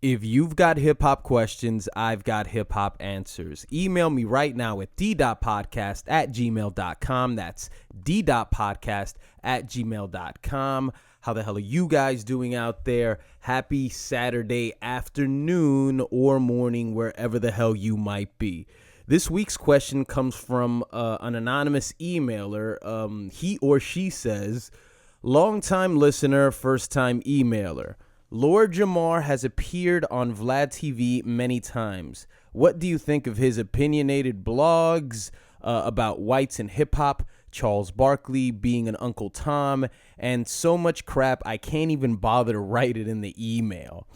If you've got hip-hop questions, I've got hip-hop answers. Email me right now at D.Podcast@gmail.com. That's D.Podcast@gmail.com. How the hell are you guys doing out there? Happy Saturday afternoon or morning, wherever the hell you might be. This week's question comes from an anonymous emailer. He or she says, long-time listener, first-time emailer. Lord Jamar has appeared on Vlad TV many times. What do you think of his opinionated blogs about whites and hip-hop, Charles Barkley being an Uncle Tom, and so much crap I can't even bother to write it in the email?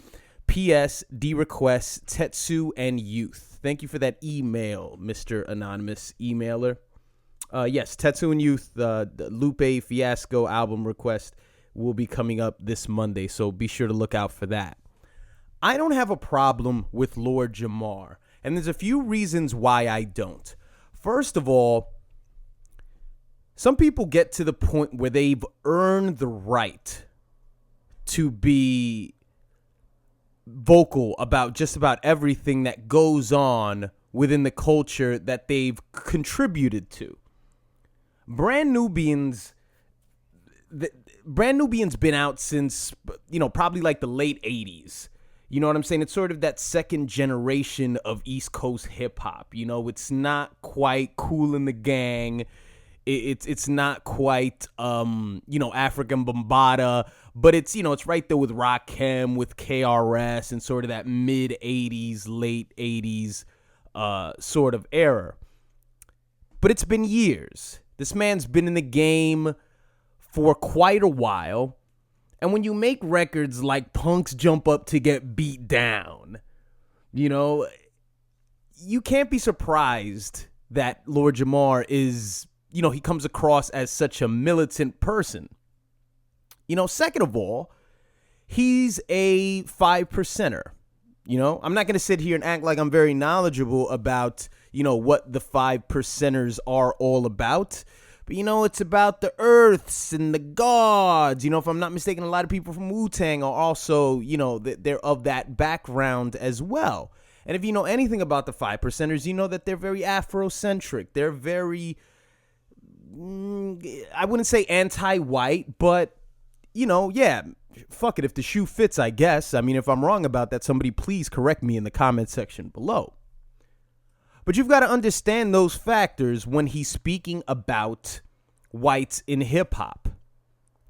P.S. D requests Tetsu and Youth. Thank you for that email, Mr. Anonymous Emailer. Yes, Tetsu and Youth, the Lupe Fiasco album request will be coming up this Monday, so be sure to look out for that. I don't have a problem with Lord Jamar, and there's a few reasons why I don't. First of all, some people get to the point where they've earned the right to be vocal about just about everything that goes on within the culture that they've contributed to. Brand Nubian's been out since, probably like the late 80s. You know what I'm saying? It's sort of that second generation of East Coast hip hop. It's not quite Kool and the Gang. It's not quite, African Bambaataa, but it's right there with Rakim, with KRS, and sort of that mid 80s, late 80s sort of era. But it's been years. This man's been in the game for quite a while. And when you make records like Punks Jump Up to Get Beat Down, you can't be surprised that Lord Jamar is, he comes across as such a militant person. Second of all, he's a 5%er. I'm not going to sit here and act like I'm very knowledgeable about, what the 5%ers are all about. But, it's about the Earths and the gods. If I'm not mistaken, a lot of people from Wu-Tang are also, they're of that background as well. And if you know anything about the 5%ers, you know that they're very Afrocentric. They're very, I wouldn't say anti-white, but, fuck it. If the shoe fits, I guess. I mean, if I'm wrong about that, somebody please correct me in the comment section below. But you've got to understand those factors when he's speaking about whites in hip hop.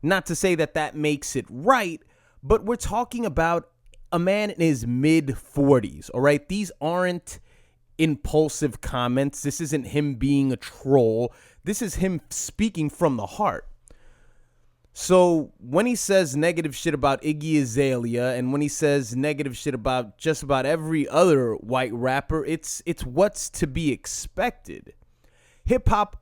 Not to say that that makes it right, but we're talking about a man in his mid 40s. All right. These aren't impulsive comments. This isn't him being a troll. This is him speaking from the heart. So when he says negative shit about Iggy Azalea, and when he says negative shit about just about every other white rapper, it's what's to be expected. Hip hop,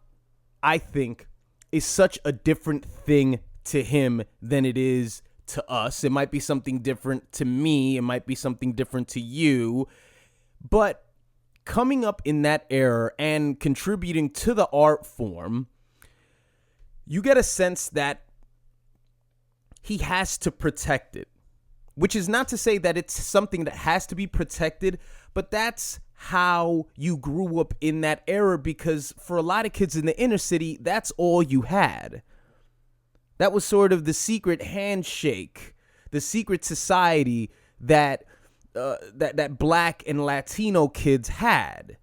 I think, is such a different thing to him than it is to us. It might be something different to me. It might be something different to you. But coming up in that era and contributing to the art form, you get a sense that he has to protect it, which is not to say that it's something that has to be protected, but that's how you grew up in that era, because for a lot of kids in the inner city, that's all you had. That was sort of the secret handshake, the secret society that that Black and Latino kids had.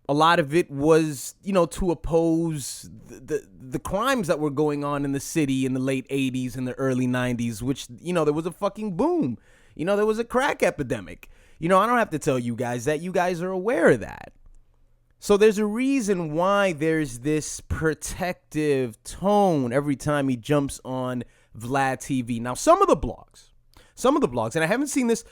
A lot of it was, to oppose the crimes that were going on in the city in the late 80s and the early 90s, which, there was a fucking boom. There was a crack epidemic. I don't have to tell you guys that. You guys are aware of that. So there's a reason why there's this protective tone every time he jumps on Vlad TV. Now, some of the blogs, and I haven't seen this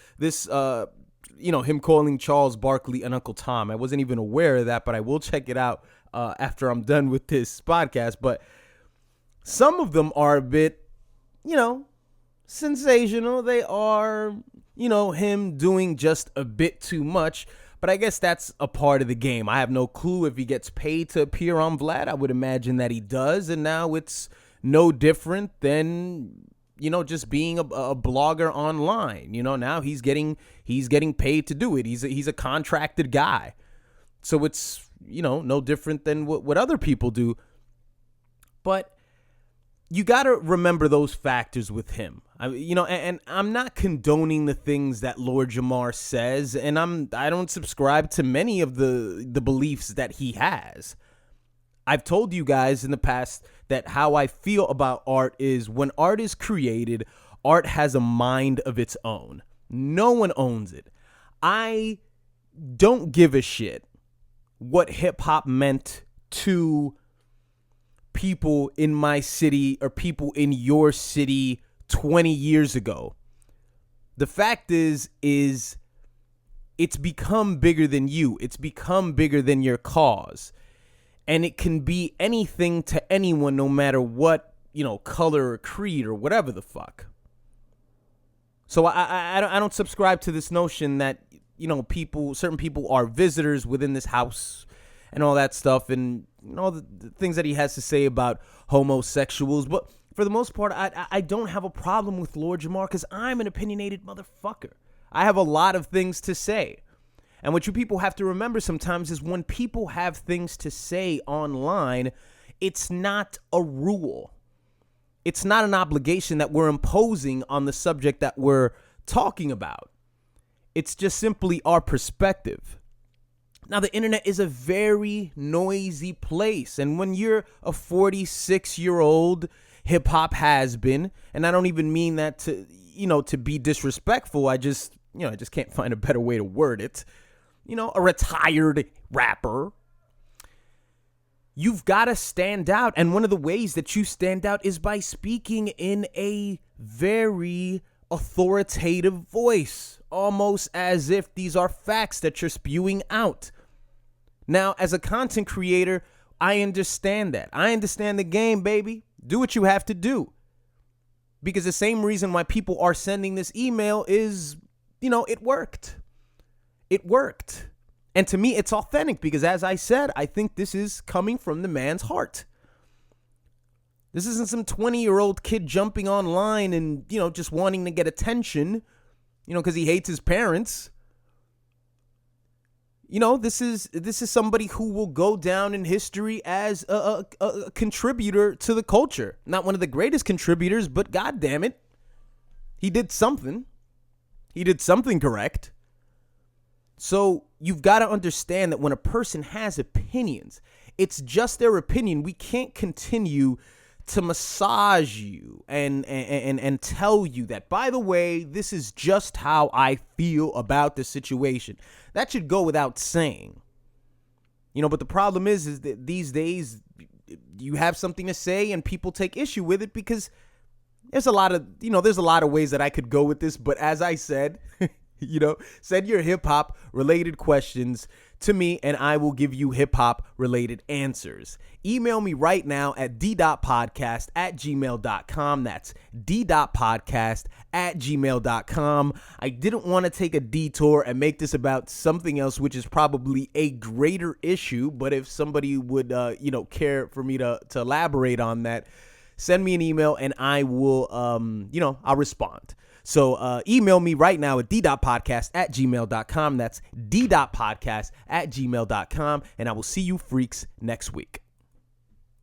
him calling Charles Barkley an Uncle Tom. I wasn't even aware of that, but I will check it out after I'm done with this podcast. But some of them are a bit, sensational. They are, him doing just a bit too much. But I guess that's a part of the game. I have no clue if he gets paid to appear on Vlad. I would imagine that he does. And now it's no different than, just being a blogger online. Now he's getting paid to do it. He's a contracted guy. So it's, no different than what other people do. But you got to remember those factors with him. And I'm not condoning the things that Lord Jamar says, and I don't subscribe to many of the beliefs that he has. I've told you guys in the past that how I feel about art is when art is created, art has a mind of its own. No one owns it. I don't give a shit what hip hop meant to people in my city or people in your city 20 years ago. The fact is it's become bigger than you. It's become bigger than your cause. And it can be anything to anyone, no matter what, color or creed or whatever the fuck. So I don't subscribe to this notion that, certain people are visitors within this house and all that stuff, and the things that he has to say about homosexuals. But for the most part, I don't have a problem with Lord Jamar because I'm an opinionated motherfucker. I have a lot of things to say. And what you people have to remember sometimes is when people have things to say online, it's not a rule. It's not an obligation that we're imposing on the subject that we're talking about. It's just simply our perspective. Now, the internet is a very noisy place. And when you're a 46-year-old hip-hop has-been, and I don't even mean that to be disrespectful. I just can't find a better way to word it. A retired rapper. You've got to stand out. And one of the ways that you stand out is by speaking in a very authoritative voice, almost as if these are facts that you're spewing out. Now, as a content creator, I understand that. I understand the game, baby. Do what you have to do. Because the same reason why people are sending this email is, it worked. It worked. And to me, it's authentic because, as I said, I think this is coming from the man's heart. This isn't some 20-year-old kid jumping online and, just wanting to get attention, because he hates his parents. This is somebody who will go down in history as a contributor to the culture. Not one of the greatest contributors, but God damn it, he did something. He did something correct. So you've got to understand that when a person has opinions, it's just their opinion. We can't continue to massage you and tell you that, by the way, this is just how I feel about the situation. That should go without saying. But the problem is that these days you have something to say and people take issue with it because there's a lot of ways that I could go with this. But as I said, send your hip hop related questions to me and I will give you hip hop related answers. Email me right now at D.Podcast@gmail.com. That's D.Podcast@gmail.com. I didn't want to take a detour and make this about something else, which is probably a greater issue. But if somebody would, care for me to elaborate on that, send me an email and I will, I'll respond. So email me right now at D.Podcast@gmail.com. That's D.Podcast@gmail.com. And I will see you freaks next week.